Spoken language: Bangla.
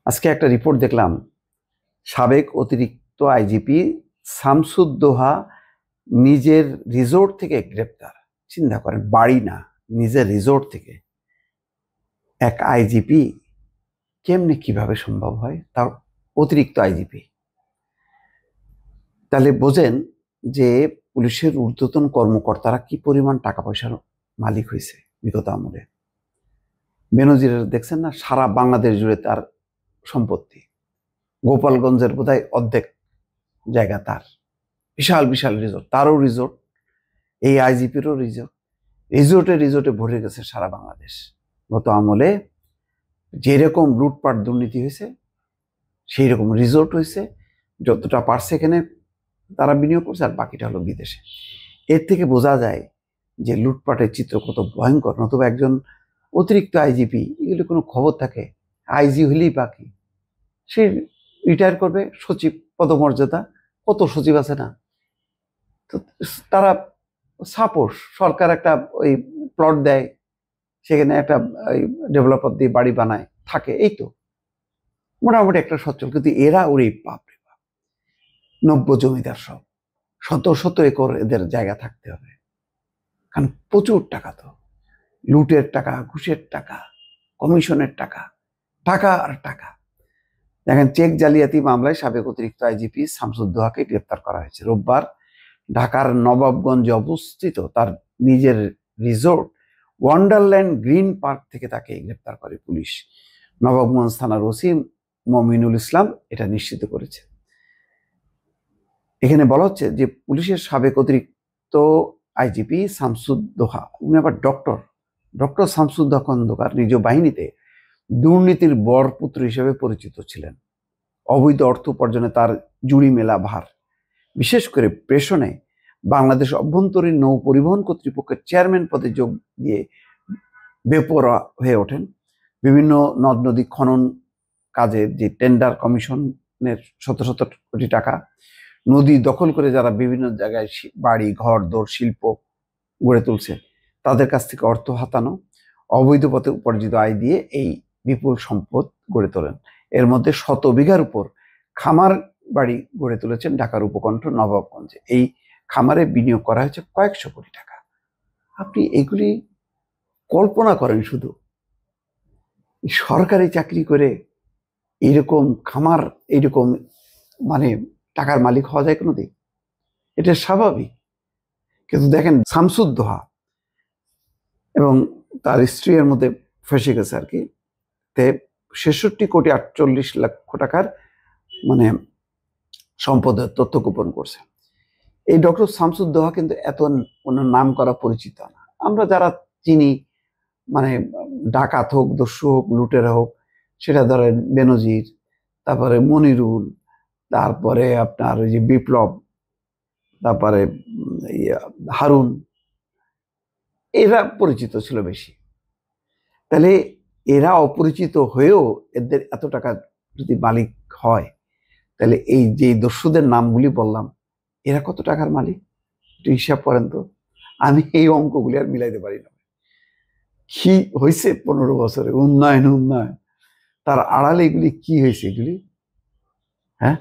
আজকে একটা রিপোর্ট দেখলাম, সাবেক অতিরিক্ত আইজিপি শামসুদ্দোহা নিজের রিসোর্ট থেকে গ্রেপ্তার। চিন্তা করেন, বাড়ি না, নিজের রিসোর্ট থেকে এক আইজিপি কেমনে কিভাবে সম্ভব হয়, তার অতিরিক্ত আইজিপি। তাহলে বোঝেন যে পুলিশের ঊর্ধ্বতন কর্মকর্তারা কি পরিমাণ টাকা পয়সার মালিক হয়েছে বিগত আমলে। বেনজির দেখছেন না, সারা বাংলাদেশ জুড়ে তার সম্পত্তি। গোপালগঞ্জের বোধহয় অর্ধেক জায়গা তার। বিশাল বিশাল রিসোর্ট, তারও রিসোর্ট, এই আইজিপিরও রিসোর্ট। রিসোর্টে রিসোর্টে ভরে গেছে সারা বাংলাদেশ। গত আমলে যেরকম লুটপাট দুর্নীতি হয়েছে সেই রকম রিসোর্ট হয়েছে। যতটা পারছে এখানে তারা বিনিয়োগ করছে, আর বাকিটা হলো বিদেশে। এর থেকে বোঝা যায় যে লুটপাটের চিত্র কত ভয়ঙ্কর। নতুবা একজন অতিরিক্ত আইজিপি, এগুলো কোনো খবর থাকে? আইজি হলেই বাকি, সে রিটায়ার করবে, সচিব পদমর্যাদা, কত সচিব আছে না। তো তারা সাপোজ সরকার একটা ওই প্লট দেয়, সেখানে একটা ডেভেলপার দিয়ে বাড়ি বানায়, থাকে, এই তো মোটামুটি একটা সচ্ছল। কিন্তু এরা ওরে বাপরে বাপ, নব্য জমিদার, সব শত শত একর এদের জায়গা থাকতে হবে। কারণ প্রচুর টাকা, তো লুটের টাকা, ঘুষের টাকা, কমিশনের টাকা, টাকা আর টাকা। দেখেন, চেক জালিয়াতি মামলায় সাবেক অতিরিক্ত আইজিপি শামসুদ্দোহাকে গ্রেপ্তার করা হয়েছে রোববার। ঢাকার নবাবগঞ্জে অবস্থিত তার নিজের রিসোর্ট ওয়ান্ডারল্যান্ড গ্রিন পার্ক থেকে তাকে গ্রেপ্তার করে পুলিশ। নবাবগঞ্জ থানার ওসি মমিনুল ইসলাম এটা নিশ্চিত করেছে। এখানে বলা হচ্ছে যে পুলিশের সাবেক অতিরিক্ত আইজিপি শামসুদ্দোহা, উনি আবার ডক্টর শামসুদ্দোহা খন্দকার নিজ বাহিনীতে দুর্নীতির বরপুত্র হিসেবে পরিচিত ছিলেন। অবৈধ অর্থ উপার্জনে তার জুড়ি মেলা ভার। বিশেষ করে প্রেষণে বাংলাদেশ অভ্যন্তরীণ নৌ পরিবহন কর্তৃপক্ষের চেয়ারম্যান পদে যোগ দিয়ে বেপরোয়া হয়ে ওঠেন। বিভিন্ন নদ নদী খনন কাজের যে টেন্ডার কমিশনের শত শত কোটি টাকা, নদী দখল করে যারা বিভিন্ন জায়গায় বাড়ি ঘর দোর শিল্প গড়ে তুলছে, তাদের কাছ থেকে অর্থ হাতানো, অবৈধ পথে উপার্জিত আয় দিয়ে এই বিপুল সম্পদ গড়ে তোলেন। এর মধ্যে 100 বিঘার উপর খামার বাড়ি গড়ে তুলেছেন ঢাকার উপকণ্ঠ নবাবগঞ্জে। এই খামারে বিনিয়োগ করা হয়েছে কয়েকশো কোটি টাকা। আপনি এগুলি কল্পনা করেন, শুধু সরকারি চাকরি করে এইরকম খামার, এইরকম মানে টাকার মালিক হওয়া যায় কোনোদিন? এটা স্বাভাবিক। কিন্তু দেখেন, শামসুদ্দোহা এবং তার স্ত্রী এর মধ্যে ফেসে গেছে আর কি। 66,48,00,000 টাকার মানে সম্পদের তথ্য গোপন করছে। এই ডক্টর শামসুদ্দোহা কিন্তু এত নাম করা পরিচিত না। আমরা যারা চিনি, মানে ডাকাত হোক, দস্যু হোক, লুটেরা হোক, সেটা ধরেন বেনজির, তারপরে মনিরুল, তারপরে আপনার ওই যে বিপ্লব, তারপরে হারুন, এরা পরিচিত ছিল বেশি। তাহলে এরা অপরিচিত হয়েও এদের এত টাকা যদি মালিক হয়, তাহলে এই যে দস্যুদের নামগুলি বললাম, এরা কত টাকার মালিক একটু হিসাব করেন তো। আমি এই অঙ্কগুলি আর মিলাইতে পারি না। কি হয়েছে 15 বছরে? উন্নয়ন, তার আড়ালে এগুলি কি হয়েছে এগুলি, হ্যাঁ?